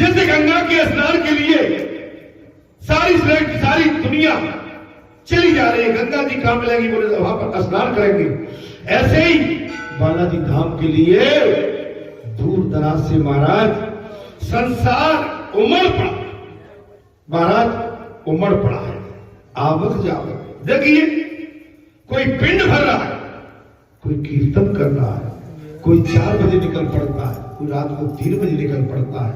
जैसे गंगा के स्नान के लिए सारी दुनिया चली जा रही है, गंगा जी कहां मिलेगी, बोले वहां पर स्नान करेंगे। ऐसे ही बालाजी धाम के लिए दूर दराज से महाराज संसार उमड़ पड़ा, महाराज उमड़ पड़ा है, आवक जावक। देखिए कोई पिंड भर रहा है, कोई कीर्तन कर रहा है, कोई 4 बजे निकल पड़ता है, कोई रात को 3 बजे निकल पड़ता है।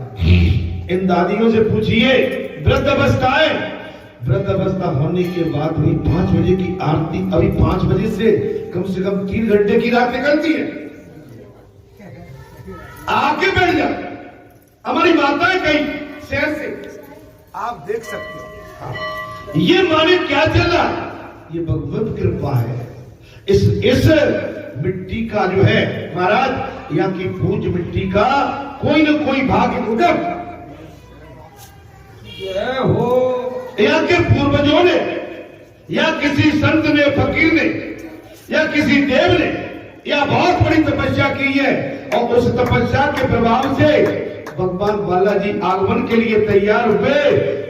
इन दादियों से पूछिए, वृद्ध अवस्था होने के बाद भी 5 बजे की आरती, अभी 5 बजे से कम 3 घंटे की रात निकलती है। आके बैठ जा, हमारी माताएं कहीं शहर से आप देख सकते हो। ये माने क्या चल रहा है, ये भगवत कृपा है। इस मिट्टी का जो है महाराज, यहाँ की पूज मिट्टी का कोई न कोई भाग्य उदम हो, या के पूर्वजों ने, या किसी संत ने, फकीर ने, या किसी देव ने, या बहुत बड़ी तपस्या की है, और उस तपस्या के प्रभाव से भगवान बालाजी आगमन के लिए तैयार हुए,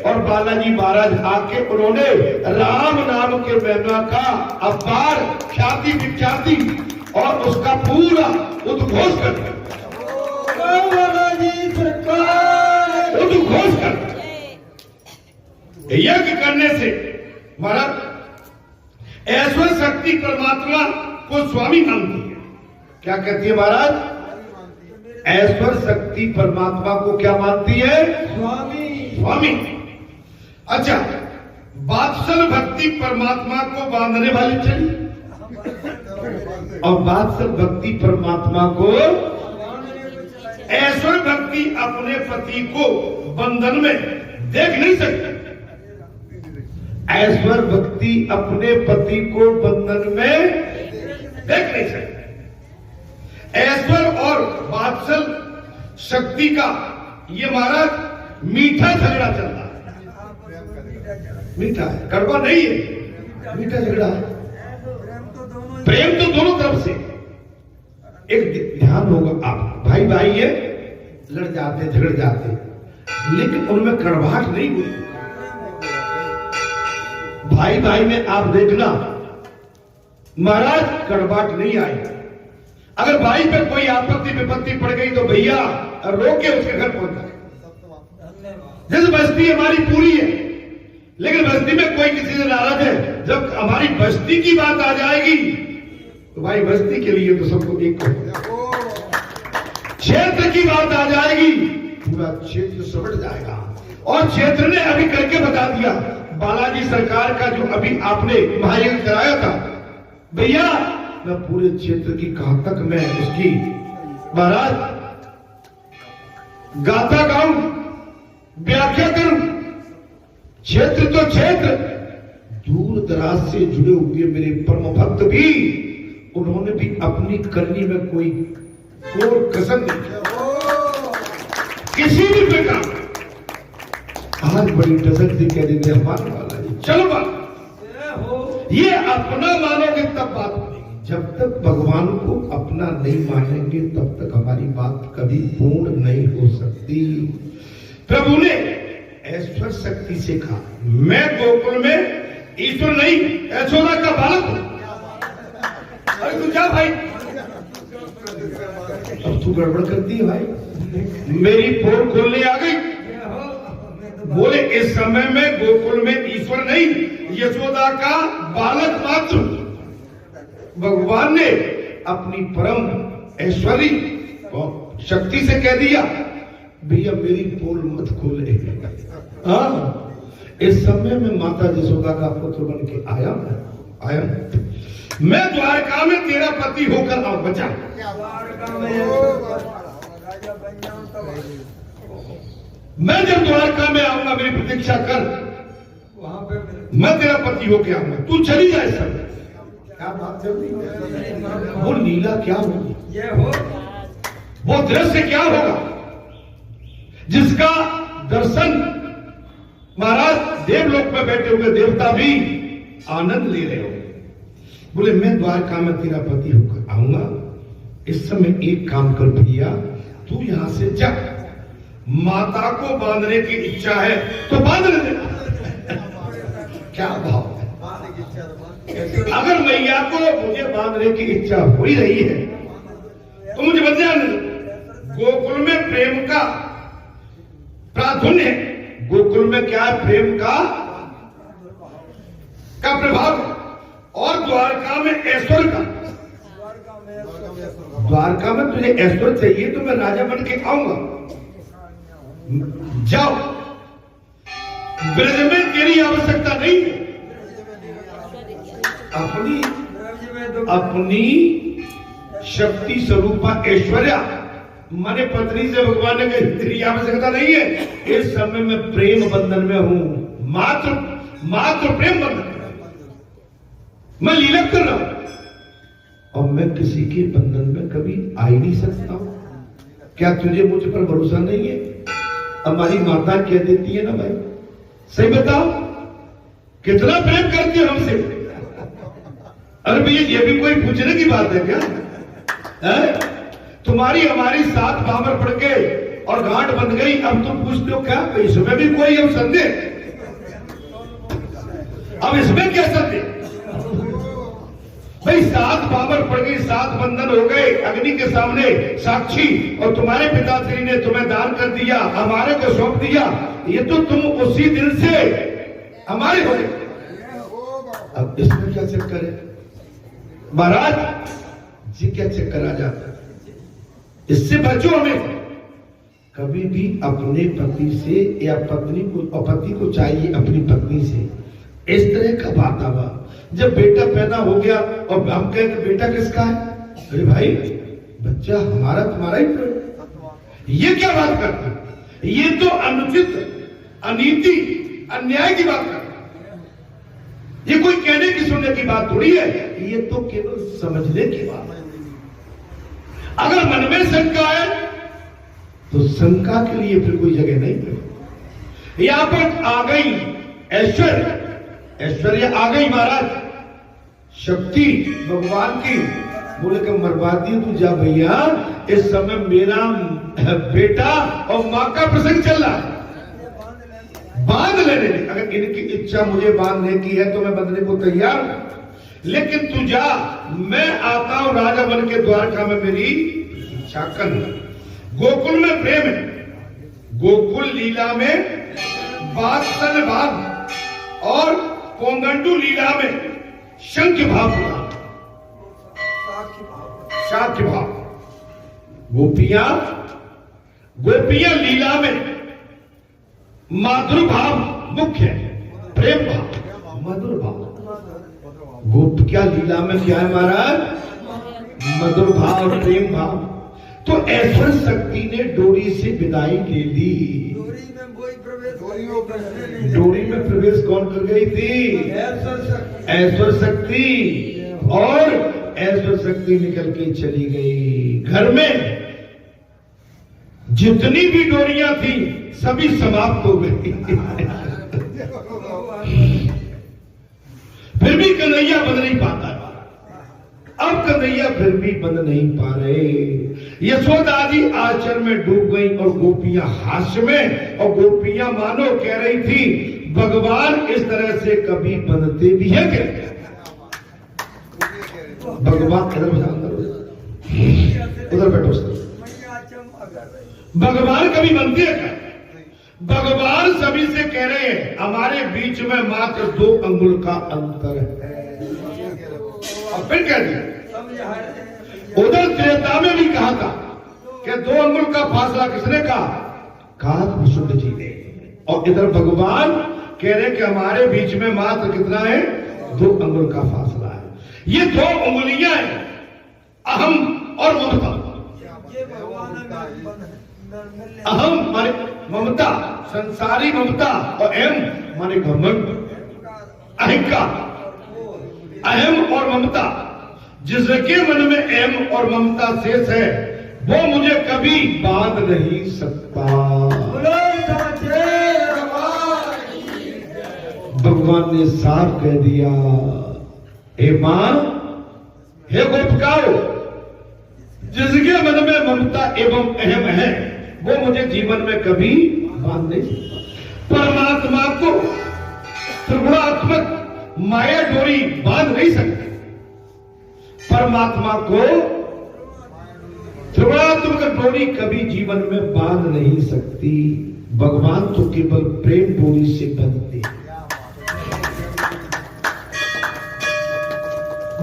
और बालाजी महाराज आके उन्होंने राम नाम के महिमा का अपार ख्याति विख्याति और उसका पूरा उद्घोष कर यज्ञ करने से महाराज ऐश्वर्य शक्ति परमात्मा को स्वामी मानती है। क्या कहती है महाराज? ऐश्वर्य शक्ति परमात्मा को क्या मानती है? स्वामी। अच्छा, वात्सल भक्ति परमात्मा को बांधने वाली चली, और वात्सल भक्ति परमात्मा को, ऐश्वर्य भक्ति अपने पति को बंधन में देख नहीं सकती। ऐश्वर्य भक्ति अपने पति को बंधन में देख नहीं सकती। ऐश्वर्य और वात्सल शक्ति का ये महाराज मीठा झगड़ा चल रहा है। मीठा है, कड़वा नहीं है, मीठा झगड़ा है। प्रेम तो दोनों तरफ से। एक ध्यान होगा, आप भाई भाई ये लड़ जाते, झगड़ जाते, लेकिन उनमें कड़वाहट नहीं हुई। भाई भाई में आप देखना महाराज कड़वाहट नहीं आई। अगर भाई पे कोई आपत्ति विपत्ति पड़ गई तो भैया रोके उसके घर पहुंचाए। जैसे बस्ती हमारी पूरी है, लेकिन बस्ती में कोई किसी से नाराज है, जब हमारी बस्ती की बात आ जाएगी तो भाई बस्ती के लिए तो सबको एक क्षेत्र की बात आ जाएगी, पूरा क्षेत्र समझ जाएगा। और क्षेत्र ने अभी करके बता दिया, बालाजी सरकार का जो अभी आपने महायज्ञ कराया था, भैया मैं पूरे क्षेत्र की कहां तक मैं उसकी महाराज गाथा गाऊं, व्याख्या करूं। क्षेत्र तो क्षेत्र, दूर दराज से जुड़े हुए मेरे परम भक्त भी, उन्होंने भी अपनी करनी में कोई और कसर नहीं किसी भी प्रकार। आज बड़ी डजन से कह देते हमारे वाला जी चलो बात, ये अपना मानोगे तब बात बनेगी। जब तक भगवान को अपना नहीं मानेंगे तब तक हमारी बात कभी पूर्ण नहीं हो सकती। प्रभु ने ऐश्वर्य शक्ति से कहा, मैं गोकुल में ईश्वर नहीं यशोदा का बालक हूं। अरे तू क्या भाई, अब तू गड़बड़ करती है भाई, मेरी पोल खोलने आ गई। बोले इस समय में गोकुल में ईश्वर नहीं, यशोदा का बालक मात्र। भगवान ने अपनी परम ऐश्वर्य और शक्ति से कह दिया, भैया मेरी पोल मत खोले। हाँ, इस समय में माता यशोदा का पुत्र बन के आया। मैं द्वारका में तेरा पति होकर आओ बचा। मैं जब द्वारका में आऊंगा मेरी प्रतीक्षा कर, वहां पे मैं तेरा पति होके आऊंगा, तू चली जाए। सब क्या बात चल रही है? वो लीला क्या होगी, ये हो वो दृश्य क्या होगा जिसका दर्शन महाराज देवलोक में बैठे हुए देवता भी आनंद ले रहे हो। बोले मैं द्वारका में तेरा पति होकर आऊंगा, इस समय एक काम कर भैया, तू यहां से जा, माता को बांधने की इच्छा है तो बांध ले देना। क्या भाव है? अगर मैया को मुझे बांधने की इच्छा हो ही रही है तो मुझे बंध जाने दो। गोकुल में प्रेम का प्राधुन्य है। गोकुल में क्या है? प्रेम का प्रभाव, और द्वारका में ऐश्वर्य का। द्वारका में तुझे ऐश्वर्य चाहिए तो मैं राजा बन के आऊंगा। जाओ, ब्रज में तेरी आवश्यकता नहीं है। अपनी शक्ति स्वरूपा ऐश्वर्या माने पत्नी से भगवान ने कही तेरी आवश्यकता नहीं है। इस समय में प्रेम बंधन में हूं, मात्र प्रेम बंधन, मैं लीला कर रहा हूं और मैं किसी के बंधन में कभी आ ही नहीं सकता हूं। क्या तुझे मुझ पर भरोसा नहीं है? हमारी माता कह देती है ना भाई, सही बताओ कितना प्रेम करती है हमसे। अरे भैया ये भी कोई पूछने की बात है क्या? तुम्हारी हमारी साथ बाबर पड़ के और गांठ बंध गई, अब तुम पूछते हो क्या? इसमें भी कोई अब संदेह? अब इसमें क्या संदेह भाई? सात बाबर पड़ गई, सात बंधन हो गए अग्नि के सामने साक्षी, और तुम्हारे पिताश्री ने तुम्हें दान कर दिया, हमारे को सौंप दिया, ये तो तुम उसी दिन से हमारे हो गए। अब इसमें क्या चक्कर है महाराज जी? क्या चक्कर आ जाता है? इससे बचो हमें। कभी भी अपने पति से या पत्नी को, पति को चाहिए अपनी पत्नी से इस तरह का बात आवा। जब बेटा पैदा हो गया और हम कहते बेटा किसका है? अरे भाई बच्चा हमारा तुम्हारा ही तो। ये क्या बात करते? ये तो अनुचित, अनीति, अन्याय की बात करते। ये कोई कहने की सुनने की बात थोड़ी है, ये तो केवल समझने की बात है। अगर मन में शंका है तो शंका के लिए फिर कोई जगह नहीं है। यहां पर आ गई ऐश्वर्य आ गई महाराज, शक्ति भगवान की। बोले कि मरवा दी तू, जा भैया इस समय मेरा बेटा और मां का प्रसंग चल रहा है, बांध लेने। अगर इनकी इच्छा मुझे बांधने की है तो मैं बंधने को तैयार हूं, लेकिन तू जा, मैं आता हूं राजा बन के द्वारका में, मेरी इच्छा कर। गोकुल में प्रेम है, गोकुल लीला में वात्सल भाव और कोंगंडू लीला में शंख भाव हुआ, साक्ष्य भाव। गोपियां लीला में माधुर भाव मुख्य है, प्रेम भाव, मधुर भाव। गोपियां लीला में क्या है महाराज? मधुर भाव, प्रेम भाव। तो ऐश्वर्य शक्ति ने डोरी से विदाई ले ली। डोरी में प्रवेश कौन कर गई थी? ऐश्वर्य शक्ति। और ऐश्वर्य शक्ति निकल के चली गई। घर में जितनी भी डोरियां थी सभी समाप्त हो गई। फिर भी कन्हैया बंध नहीं पाता। अब कन्हैया फिर भी बंध नहीं पा रहे। यशोदा जी आचर में डूब गई और गोपियां हास्य में, और गोपियां मानो कह रही थी भगवान इस तरह से कभी बंधते भी है क्या? भगवान उधर बैठो सर। भगवान कभी बनते हैं क्या? भगवान सभी से कह रहे हैं हमारे बीच में मात्र 2 अंगुल का अंतर है। और फिर कह दिया, उधर त्रेता में भी कहा था कि 2 अंगुल का फासला किसने कहा? विशुद्ध जी ने। और इधर भगवान कह रहे कि हमारे बीच में मात्र कितना है? 2 अंगुल का फासला है। ये 2 उंगलियां हैं, अहम और ममता। अहम माने ममता, संसारी ममता, और एम माने घमंड, अहंकार। अहम और ममता, जिसके मन में एम और ममता शेष है वो मुझे कभी बांध नहीं सकता। भगवान ने साफ कह दिया, हे मां, हे गोपिकाओं, जिसके मन में ममता एवं अहम है वो मुझे जीवन में कभी बांध नहीं सकता। परमात्मा को त्रिगुणात्मक माया डोरी बांध नहीं सकती। परमात्मा को त्रिगुणात्मक डोरी कभी जीवन में बांध नहीं सकती। भगवान तो केवल प्रेम डोरी से बंधते हैं।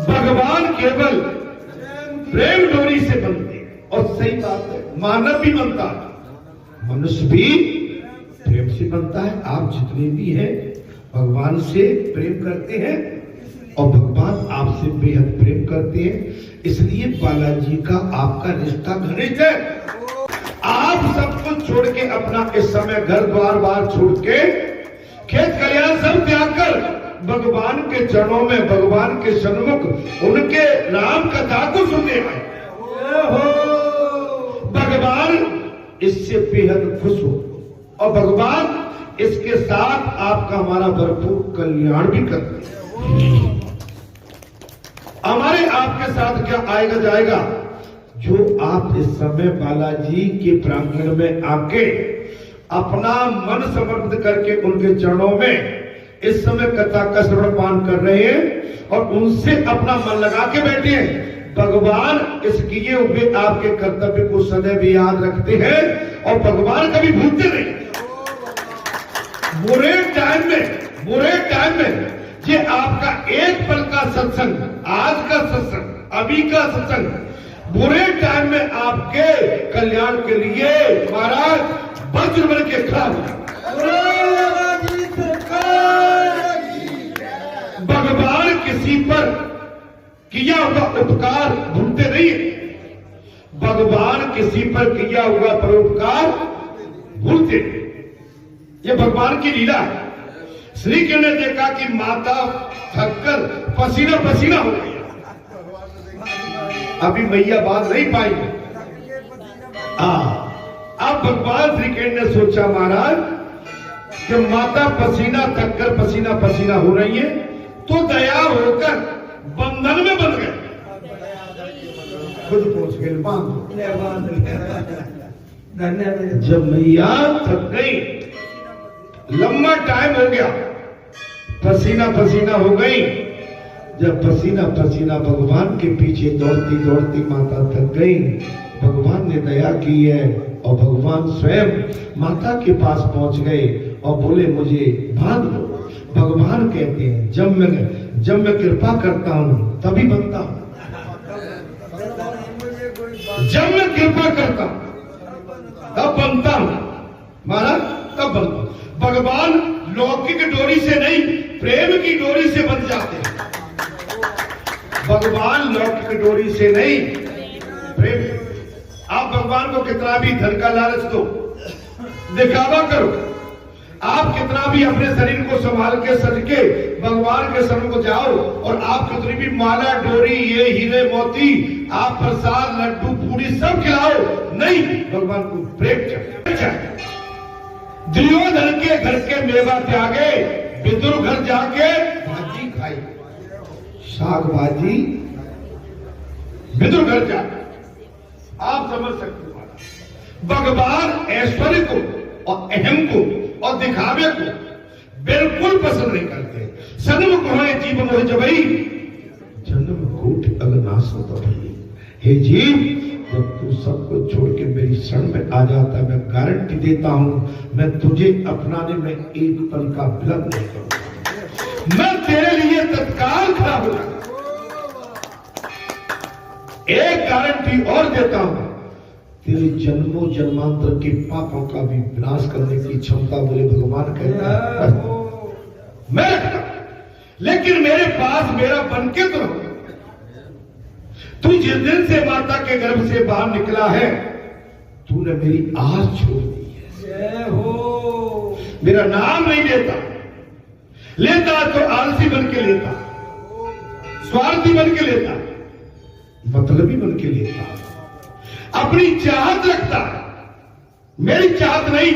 भगवान केवल प्रेम डोरी से बनते हैं। और सही बात है, मानव भी बनता है, मनुष्य भी प्रेम से बनता है। आप जितने भी हैं भगवान से प्रेम करते हैं और भगवान आपसे बेहद प्रेम करते हैं। इसलिए बालाजी का आपका रिश्ता घनिष्ठ है। आप सब कुछ छोड़ के अपना इस समय घर द्वार बार छोड़ के खेत खलियान सब त्याग कर भगवान के चरणों में, भगवान के सन्मुख उनके नाम कथा को सुनने आए। भगवान इससे बेहद खुश हो और भगवान इसके साथ आपका हमारा भरपूर कल्याण भी करते हैं। हमारे आपके साथ क्या आएगा जाएगा? जो आप इस समय बालाजी के प्रांगण में आके अपना मन समर्पित करके उनके चरणों में इस समय कथा का श्रवण पान कर रहे हैं और उनसे अपना मन लगा के बैठे हैं। भगवान इस किए हुए आपके कर्तव्य को सदैव याद रखते हैं और भगवान कभी भूलते नहीं। बुरे टाइम में ये आपका एक पल का सत्संग, आज का सत्संग, अभी का सत्संग, बुरे टाइम में आपके कल्याण के लिए महाराज वज्र बन के खड़ा हुआ। भगवान किसी पर किया हुआ उपकार भूलते नहीं। भगवान किसी पर किया हुआ परोपकार भूलते। ये भगवान की लीला है। श्री कृष्ण ने देखा कि माता थककर पसीना पसीना हो गई, अभी मैया बात नहीं पाई। अब भगवान श्री कृष्ण ने सोचा महाराज कि माता पसीना थककर पसीना पसीना हो रही है तो दया होकर बंधन में बन गए। खुद पहुंच गए, बांध। जब मैया थक गई, लंबा टाइम हो गया, पसीना पसीना हो गई। जब पसीना पसीना भगवान के पीछे दौड़ती दौड़ती माता थक गई, भगवान ने दया की है और भगवान स्वयं माता के पास पहुंच गए और बोले मुझे बांध लो। भगवान कहते हैं जब मैं कृपा करता हूं तभी बनता हूं। जब मैं कृपा करता हूं तब बनता हूं महाराज, तब बनता हूं। भगवान लौकिक डोरी से नहीं, प्रेम की डोरी से बंध जाते हैं। भगवान लौकिक डोरी से नहीं, प्रेम। आप भगवान को कितना भी धन का लालच दो, दिखावा करो, आप कितना भी अपने शरीर को संभाल के सज के भगवान के सन्मुख जाओ और आप कितनी भी माला डोरी, ये हीरे मोती, आप प्रसाद लड्डू पूरी सब खिलाओ, नहीं, भगवान को प्रेम चाहिए। दुर्योधन के घर के मेवा त्यागे, विदुर घर जाके भाजी खाई, साग भाजी, विदुर घर जाके। आप समझ सकते हो भगवान ऐश्वर्य को और अहम को और दिखावे को बिल्कुल पसंद नहीं करते। सन्मुख होए जीव मोह जबई, जन्म कोटि अगनाश होता है। हे जीव, जब तू सबको छोड़ के मेरी शरण में आ जाता है, मैं गारंटी देता हूं मैं तुझे अपनाने में एक पल का विलंब नहीं करूंगा। मैं तेरे लिए तत्काल खड़ा हो जाऊंगा। एक गारंटी और देता हूं, तेरे जन्मों जन्मांतर के पापों का भी विनाश करने की क्षमता बोले भगवान कहता है मैं रखता, लेकिन मेरे पास मेरा बनके तो रहो। तू जिस दिन से माता के गर्भ से बाहर निकला है, तूने मेरी आस छोड़ दी है। मेरा नाम नहीं लेता तो आलसी बन के लेता, स्वार्थी बन के लेता, मतलबी बन के लेता, अपनी चाहत रखता, मेरी चाहत नहीं।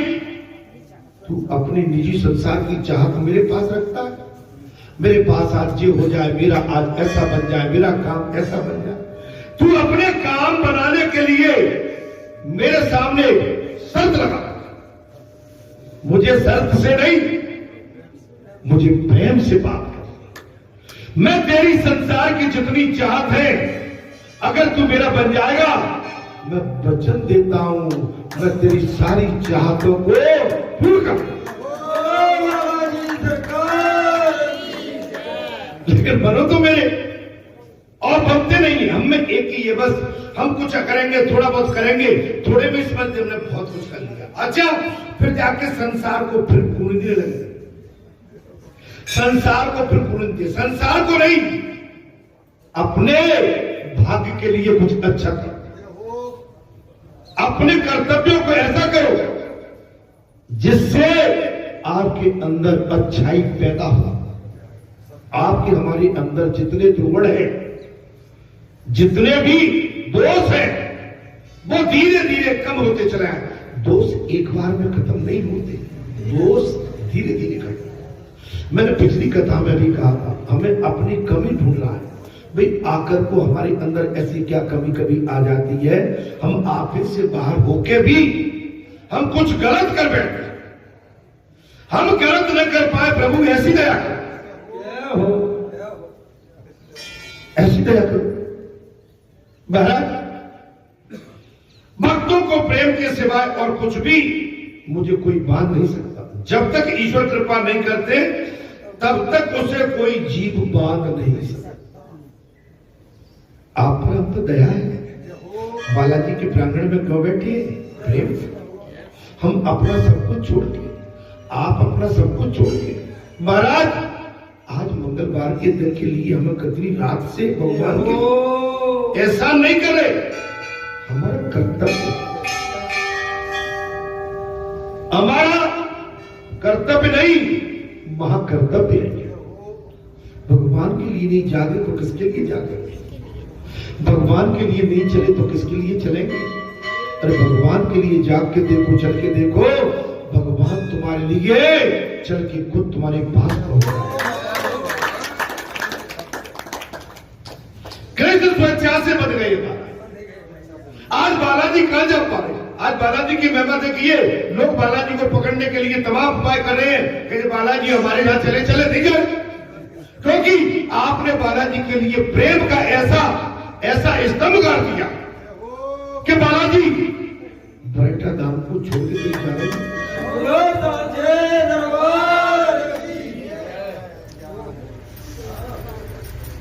तू अपने निजी संसार की चाहत मेरे पास रखता है। मेरे पास आज ये हो जाए, मेरा आज ऐसा बन जाए, मेरा काम ऐसा बन जाए। तू अपने काम बनाने के लिए मेरे सामने मुझे शर्त से नहीं, मुझे प्रेम से बात कर। मैं तेरी संसार की जितनी चाहत है, अगर तू मेरा बन जाएगा, मैं वचन देता हूं, मैं तेरी सारी चाहतों को पूर्ण करूंगा। लेकिन बनो तो मेरे, और बनते नहीं। हम में एक ही है बस, हम कुछ करेंगे, थोड़ा बहुत करेंगे, थोड़े में इसमें हमने बहुत कुछ कर लिया। अच्छा, फिर जाके संसार को फिर पूजने लगे, संसार को फिर पूजने, संसार को नहीं, अपने भाग्य के लिए कुछ अच्छा करो, अपने कर्तव्यों को ऐसा करो जिससे आपके अंदर अच्छाई पैदा हो। आपके हमारे अंदर जितने दुर्गुण हैं, जितने भी दोष हैं, वो धीरे धीरे कम होते चले आए। दोष एक बार में खत्म नहीं होते, दोष धीरे धीरे खत्म। मैंने पिछली कथा में भी कहा था, हमें अपनी कमी ढूंढना है। भाई आकर को हमारे अंदर ऐसी क्या कमी कभी आ जाती है, हम ऑफिस से बाहर होके भी हम कुछ गलत कर बैठते, हम गलत न कर पाए। प्रभु ऐसी दया करो, ऐसी दया करो। महाराज, भक्तों को प्रेम के सिवाय और कुछ भी मुझे कोई बांध नहीं सकता। जब तक ईश्वर कृपा नहीं करते, तब तक उसे कोई जीव बांध नहीं सकता। आप पर हम तो दया है। बालाजी के प्रांगण में क्यों बैठे? प्रेम। हम अपना सब कुछ छोड़ के, आप अपना सब कुछ छोड़ के, महाराज आज मंगलवार के दिन के लिए हम कतरी रात से भगवान के ऐसा नहीं करे। हमारा कर्तव्य, हमारा कर्तव्य नहीं, महाकर्तव्य है। भगवान के लिए नहीं जागे तो किसके लिए जागे? भगवान के लिए नहीं चले तो किसके लिए चलेंगे? अरे भगवान के लिए जाग के देखो, चल के देखो, भगवान तुम्हारे लिए चल के खुद तुम्हारे पास पहुंचा। कृष्ण स्वेच्छा से बन गए। आज बालाजी कहां जा पा रहे? आज बालाजी की महिमा देखिए, लोग बालाजी को पकड़ने के लिए तमाम उपाय कर रहे हैं कि बालाजी हमारे यहां चले चले नहीं जाए, क्योंकि आपने बालाजी के लिए प्रेम का ऐसा स्तंभ गाड़ दिया कि बालाजी बरेटा धाम को छोड़ के जा रहे हैं।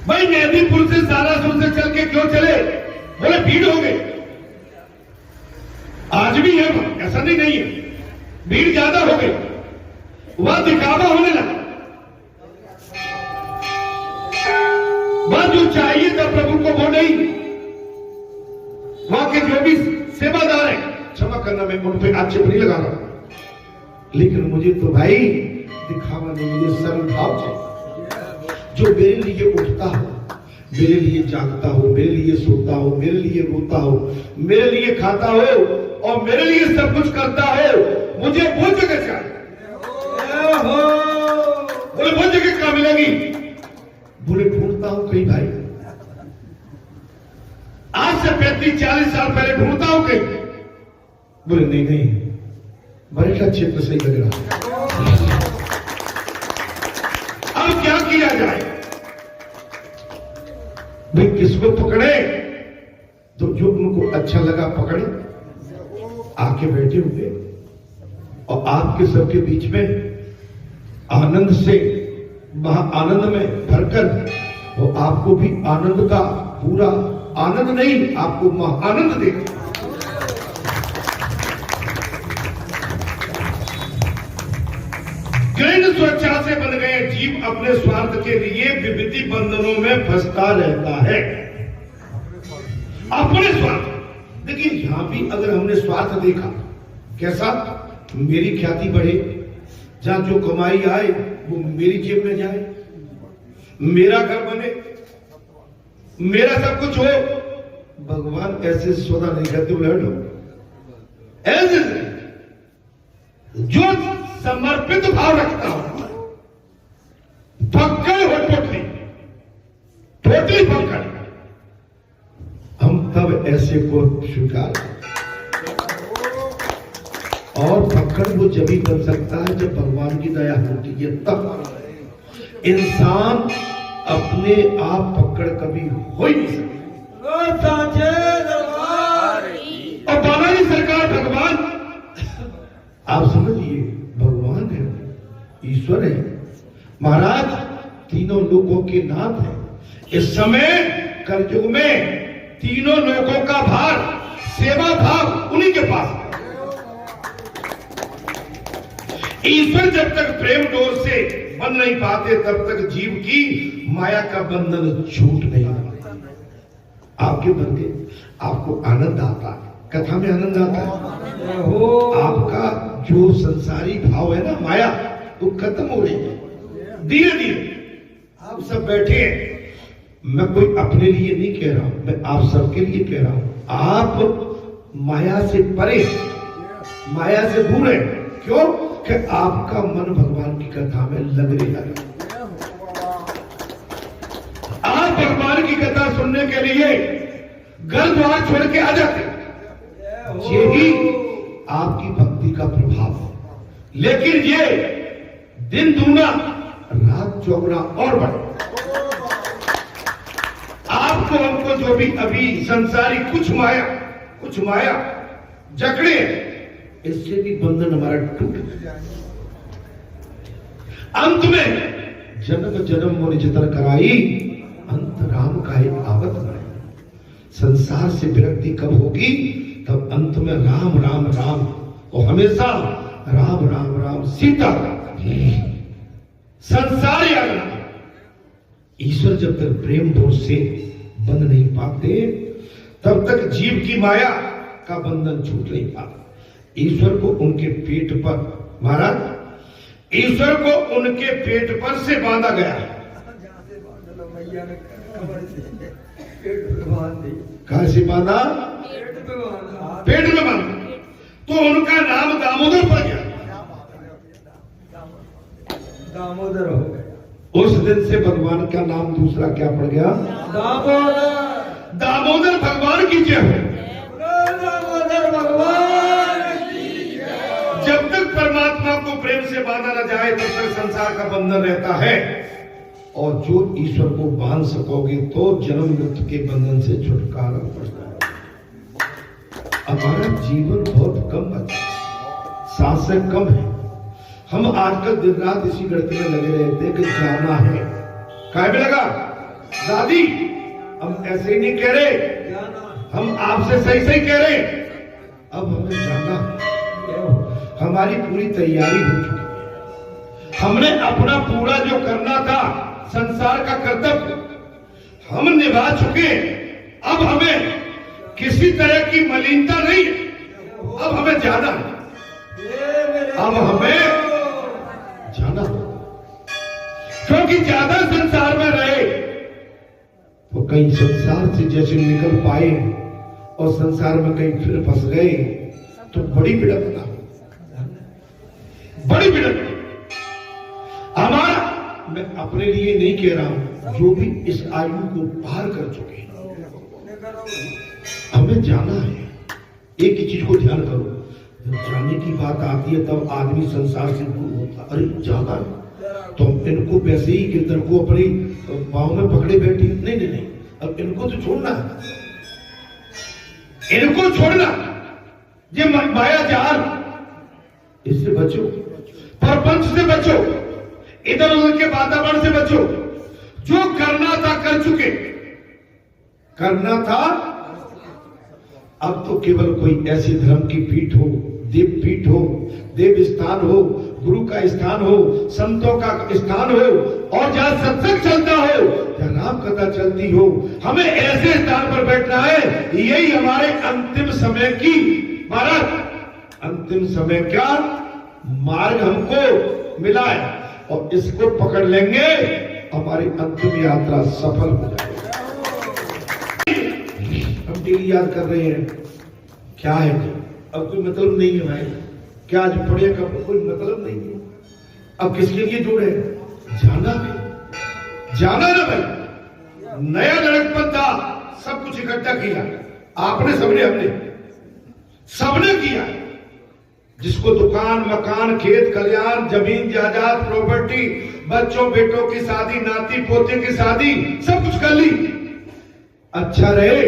भाई मेहंदीपुर से सारासुर से चल के क्यों चले? बोले भीड़ हो गई। आज भी है, ऐसा नहीं है, भीड़ ज्यादा हो गई, वह दिखावा होने लगा। वह जो चाहिए था प्रभु को वो नहीं। वहां के जो भी सेवादार है, क्षमा करना मैं उन पे आक्षेप नहीं लगा रहा, लेकिन मुझे तो भाई दिखावा नहीं, मुझे सरल भाव चाहिए। जो मेरे लिए उठता हो, मेरे लिए जागता हो, मेरे लिए सोता हो, मेरे लिए रोता हो, मेरे लिए खाता हो और मेरे लिए सब कुछ करता हो, मुझे वो जगह चाहिए। बोले वो जगह कहां मिलेगी? बोले ढूंढता हूं कहीं भाई, आज से 35-40 साल पहले ढूंढता हूं कहीं। बोले नहीं, बरेटा क्षेत्र सही लग रहा। अब क्या किया जाए? भाई किसको पकड़े? तो जो उनको अच्छा लगा पकड़े, आके बैठे हुए और आपके सबके बीच में आनंद से, महा आनंद में भरकर वो आपको भी आनंद का पूरा आनंद नहीं, आपको महाआनंद देगा। कृष्ण स्वेच्छा से बन गए जीव अपने स्वार्थ के लिए विविधि बंधनों में फंसता रहता है। अपने स्वार्थ। देखिए यहां भी अगर हमने स्वार्थ देखा, कैसा? मेरी ख्याति बढ़े, जहां जो कमाई आए वो मेरी जेब में जाए, मेरा घर बने, मेरा सब कुछ हो। भगवान ऐसे सौदा नहीं करते। बैठो, ऐसे जो समर्पित भाव रखता हो, पक्का हो, टोटली पक्का, हम तब ऐसे को स्वीकार। और पकड़ वो जब ही बन सकता है जब भगवान की दया होती है, तब इंसान अपने आप पकड़ कभी हो ही नहीं सकता। और बालाजी सरकार भगवान, आप समझिए, भगवान है, ईश्वर है, महाराज तीनों लोगों के नाथ है। इस समय कलयुग में तीनों लोगों का भार, सेवा भाव उन्हीं के पास है। ईश्वर जब तक प्रेम डोर से बन नहीं पाते तब तक जीव की माया का बंधन छूट नहीं पाता। आपके बन के आपको आनंद आता है, कथा में आनंद आता है, आपका जो संसारी भाव है ना, माया, वो खत्म हो रही है धीरे धीरे। आप सब बैठे हैं, मैं कोई अपने लिए नहीं कह रहा हूं, मैं आप सबके लिए कह रहा हूं। आप माया से परे, माया से दूर है। क्यों? कि आपका मन भगवान की कथा में लगने लगा। आप भगवान की कथा सुनने के लिए घर द्वार छोड़ के आ जाते, यही आपकी भक्ति का प्रभाव है। लेकिन ये दिन दूना रात चौगुना और बढ़े। आपको हमको जो भी अभी संसारी कुछ माया जकड़े, इससे भी बंधन हमारा टूट गया। अंत में जन्म जन्म मोर चित्र कराई, अंत राम का एक आवत बनाई। संसार से विरक्ति कब होगी? तब अंत में राम राम राम, और हमेशा राम राम राम सीता। संसार याद, ईश्वर जब तक प्रेम डोर से बंध नहीं पाते तब तक जीव की माया का बंधन छूट नहीं पाता। ईश्वर को उनके पेट पर, महाराज, ईश्वर को उनके पेट पर से बांधा गया। कहां से बांधा? पेट में बांधा। तो उनका नाम दामोदर पड़ गया, दामोदर हो गया। उस दिन से भगवान का नाम दूसरा क्या पड़ गया? दामोदर। दामोदर भगवान की जय हो। दामोदर भगवान की जय। जब तक परमात्मा को प्रेम से बांधा न जाए तब तक संसार का बंधन रहता है, और जो ईश्वर को बांध सकोगे तो जन्म मृत्यु के बंधन से छुटकारा पड़ता है। हमारा जीवन बहुत कम बचा, सांस से कम है। हम आजकल दिन रात इसी गढ़ते में लगे रहते हैं कि जाना है। काय में लगा दादी, हम ऐसे ही नहीं कह रहे, हम आपसे सही सही कह रहे, अब हमें जाना है। हमारी पूरी तैयारी हो चुकी है। हमने अपना पूरा जो करना था संसार का कर्तव्य हम निभा चुके। अब हमें किसी तरह की मलिनता नहीं, अब हमें जाना है। अब हमें जाना, क्योंकि ज्यादा संसार में रहे तो कहीं संसार से जैसे निकल पाए और संसार में कहीं फिर फंस गए तो बड़ी बिड़कना, बड़ी बिड़कना। हमारा, मैं अपने लिए नहीं कह रहा हूं, जो भी इस आयु को पार कर चुके हैं, हमें जाना है। एक ही चीज को ध्यान करो, जाने की बात आती है तब आदमी संसार से दूर होता। अरे जाना है तो इनको वैसे ही गिरधर को अपनी बाहों में पकड़े बैठी, नहीं नहीं नहीं, अब इनको तो छोड़ना है, इनको छोड़ना। ये माया जाल, इससे बचो, प्रपंच से बचो, इधर उधर के वातावरण से बचो। जो करना था कर चुके, करना था। अब तो केवल कोई ऐसी धर्म की पीठ हो, देव पीठ हो, देव स्थान हो, गुरु का स्थान हो, संतों का स्थान हो, और जहां सत्संग चलता हो, जहां राम कथा चलती हो, हमें ऐसे स्थान पर बैठना है। यही हमारे अंतिम समय की, महाराज अंतिम समय का मार्ग हमको मिला है, और इसको पकड़ लेंगे हमारी अंतिम यात्रा सफल हो जाएगी। हम डेली याद कर रहे हैं, क्या है अब कोई मतलब नहीं है भाई, क्या आज पढ़े का कोई मतलब नहीं है। अब किसके लिए जुड़े? जाना है, जाना ना भाई। नया लड़कपन था, सब कुछ इकट्ठा किया, आपने सबने, हमने सबने किया, जिसको दुकान, मकान, खेत खलियान, जमीन जायदाद, प्रॉपर्टी, बच्चों बेटों की शादी, नाती पोते की शादी, सब कुछ कर ली, अच्छा रहे,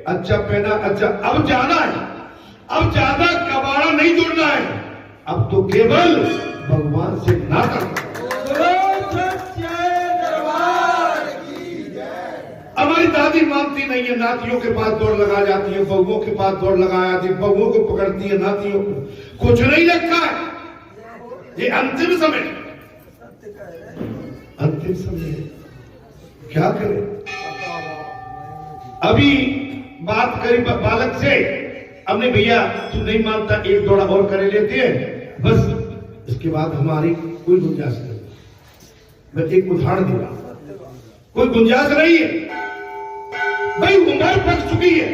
अच्छा पहना, अच्छा, अब जाना है, अब ज्यादा कबाड़ा नहीं जोड़ना है, अब तो केवल भगवान से नाता। हमारी दादी मानती नहीं है, नातियों के पास दौड़ लगा जाती है, बहुओं के पास दौड़ लगा जाती है, बहुओं को पकड़ती है, नातियों को कुछ नहीं रखा है। ये अंतिम समय, अंतिम समय है, क्या करें? अभी बात करी बालक से, हमने भैया तू नहीं मानता, एक दौड़ा और करे लेते हैं, बस इसके बाद हमारी कोई गुंजाइश नहीं। मैं एक उदाहरण दे रहा हूं, कोई गुंजाइश नहीं है भाई, उम्र पक चुकी है,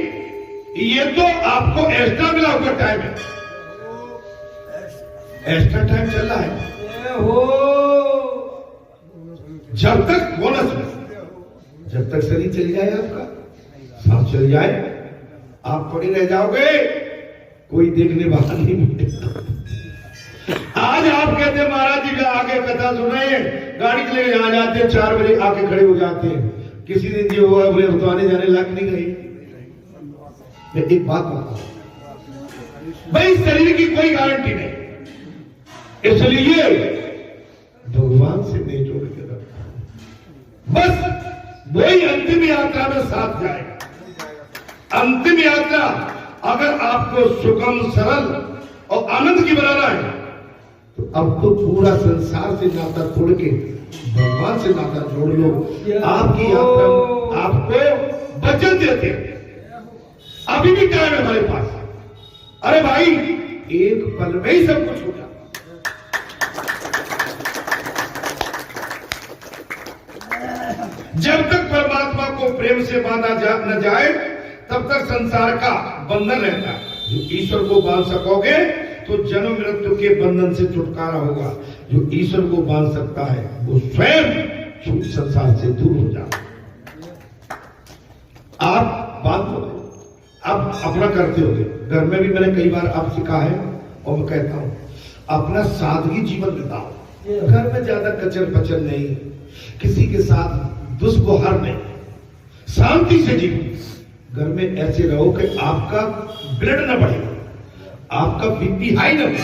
ये तो आपको एक्स्ट्रा मिला हुआ टाइम है, एक्स्ट्रा टाइम चल रहा है, जब तक बोनस में, जब तक शरीर चल जाए, आपका सांस चल जाए, आप पड़े रह जाओगे, कोई देखने वाला नहीं मिलेगा। आज आप कहते महाराज जी का आगे कथा सुनाए, गाड़ी के लिए आ जाते हैं, 4 बजे आके खड़े हो जाते हैं, किसी दिन जो हुआ बोले तो आने जाने लायक नहीं गई। मैं एक बात बताऊं भाई, शरीर की कोई गारंटी नहीं, इसलिए भगवान से नहीं जोड़ के रखा, बस वही अंतिम यात्रा में साथ जाए। अंतिम यात्रा अगर आपको सुगम, सरल और आनंद की बनाना है, तो अब तो पूरा संसार से नाता तोड़ के भगवान से नाता जोड़ लो। आपकी यात्रा आपको वचन देते, अभी भी टाइम है हमारे पास, अरे भाई एक पल में ही सब कुछ हो जाता। जब तक परमात्मा को प्रेम से बांधा न जाए, तब तक संसार का बंधन रहता है। जो ईश्वर को बांध सकोगे तो जन्म मृत्यु के बंधन से छुटकारा होगा। जो ईश्वर को बांध सकता है वो स्वयं संसार से दूर हो जाता। आप बात हो, आप अपना करते होगे, घर में भी मैंने कई बार आपसे कहा है और मैं कहता हूं, अपना सादगी जीवन बिताओ। घर में ज्यादा कचर पचर नहीं, किसी के साथ दुष्व्यवहार नहीं, शांति से जीवन। घर में ऐसे रहो कि आपका ब्लड न बढ़े, आपका बीपी हाई न हो,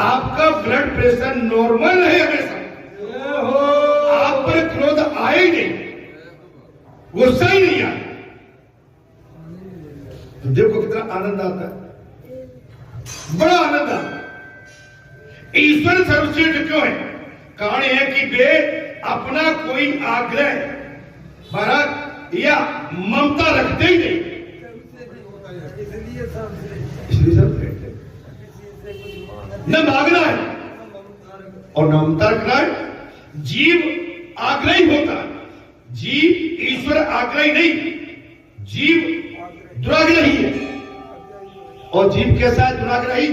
आपका ब्लड प्रेशर नॉर्मल रहे हमेशा, आप पर क्रोध आए ही नहीं, गुस्सा ही नहीं आए, तो देखो कितना आनंद आता है, बड़ा आनंद आता है। ईश्वर सर्वश्रेष्ठ क्यों है? कारण है कि वे अपना कोई आग्रह, महाराज या ममता रखते ही नहीं, इसलिए सब कहते हैं न मांगना है और न ममता रखना है। जीव आग्रही होता है, जीव ईश्वर आग्रही नहीं, जीव दुराग्रही है। और जीव कैसा है? दुराग्रही।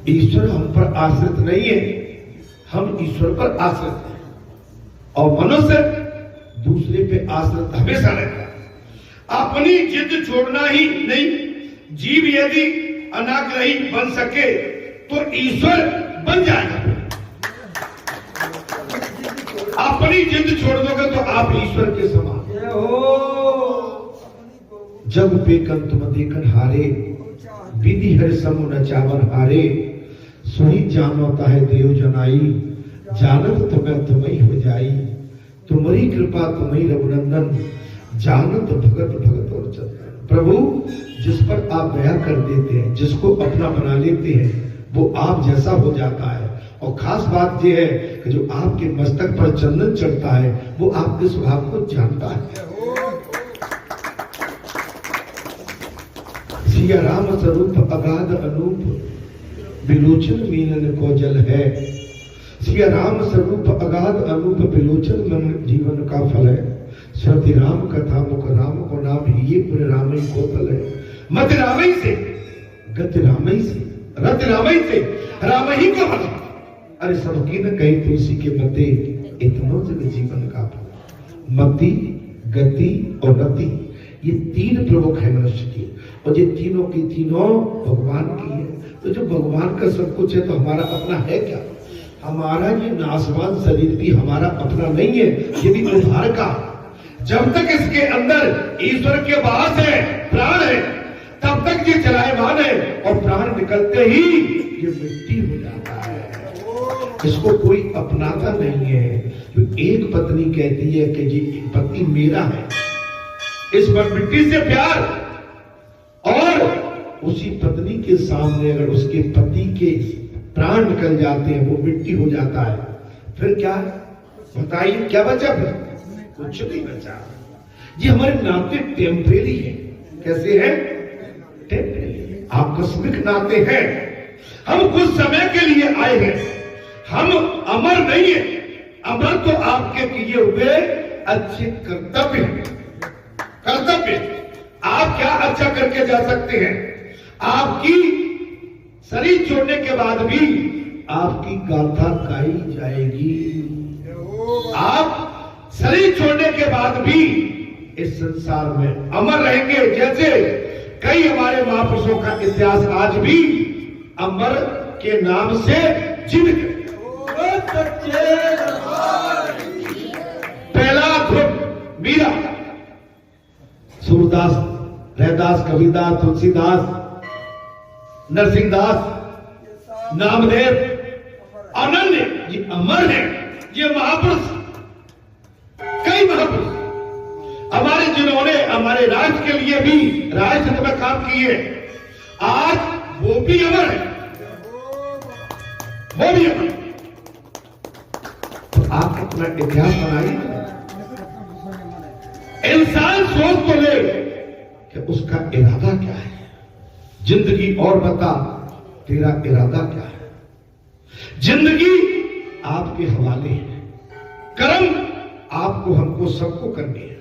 ईश्वर हम पर आश्रित नहीं है, हम ईश्वर पर आश्रित हैं। और मनुष्य दूसरे पे आश्रित हमेशा रहता है, अपनी जिद छोड़ना ही नहीं। जीव यदि अनाग्रही बन सके तो ईश्वर बन जाएगा। अपनी जिद छोड़ दोगे तो आप ईश्वर के समान। जब पेकन तुम देखन हारे, विधि हर समु न चावन हारे। सोई जानता है देव जनाई, जानत तुम्हें तुम्हें हो जाई। तुम्हारी कृपा तुम्हें रघुनंदन, जानत भगत भगत और चंदन। प्रभु जिस पर आप दया कर देते हैं, जिसको अपना बना लेते हैं, वो आप जैसा हो जाता है। और खास बात यह है कि जो आपके मस्तक पर चंदन चढ़ता है वो आपके स्वभाव को जानता है। सिया राम स्वरूप अगाध अनूप, विलोचन मीनन को जल है। सिया राम स्वरूप अगाध अनूप, विलोचन मन जीवन का फल है। श्रुति राम कथा मुख राम को नाम, ये पुर रामई को तल है। मत रामई से, गति रामई से, रत रामई से, राम ही को फल। अरे सबकी न कही तुलसी के मते, इतनो जग जीवन का फल। मति, गति और रति, ये तीन प्रमुख है मनुष्य की, और ये तीनों की तीनों भगवान की है। तो जो भगवान का सब कुछ है तो हमारा अपना है क्या? हमारा ये नासवान शरीर भी हमारा अपना नहीं है, ये भी उधार का। जब तक इसके अंदर ईश्वर के वास है, प्राण है, तब तक ये चलायमान है, और प्राण निकलते ही ये मिट्टी हो जाता है। इसको कोई अपनाता नहीं है। तो एक पत्नी कहती है कि ये पति मेरा है, इस पर मिट्टी से प्यार, और उसी पत्नी के सामने अगर उसके पति के प्राण निकल जाते हैं, वो मिट्टी हो जाता है, फिर क्या बताइए, क्या बचा? फिर कुछ नहीं बचा। ये हमारे नाते टेम्परेरी है। कैसे है? टेम्परेरी, आकस्मिक नाते हैं। हम कुछ समय के लिए आए हैं, हम अमर नहीं है। अमर तो आपके किए हुए अच्छे कर्तव्य हैं। कर्तव्य आप क्या अच्छा करके जा सकते हैं? आपकी शरीर छोड़ने के बाद भी आपकी गाथा गाई जाएगी। आप शरीर छोड़ने के बाद भी इस संसार में अमर रहेंगे। जैसे कई हमारे महापुरुषों का इतिहास आज भी अमर के नाम से जीवित है। पहला ध्रुव मीरा, सूरदास, रैदास, कबीरदास, तुलसीदास, नरसिंहदास, नामदेव, अनन्य, ये अमर है। ये महापुरुष, कई महापुरुष हमारे, जिन्होंने हमारे राष्ट्र के लिए भी राष्ट्र में काम किए, आज वो भी अमर है, वो भी अमर। तो आप अपना इतिहास बनाइए। इंसान सोच तो ले कि उसका इरादा क्या है। जिंदगी और बता, तेरा इरादा क्या है? जिंदगी आपके हवाले है, कर्म आपको, हमको, सबको करनी है।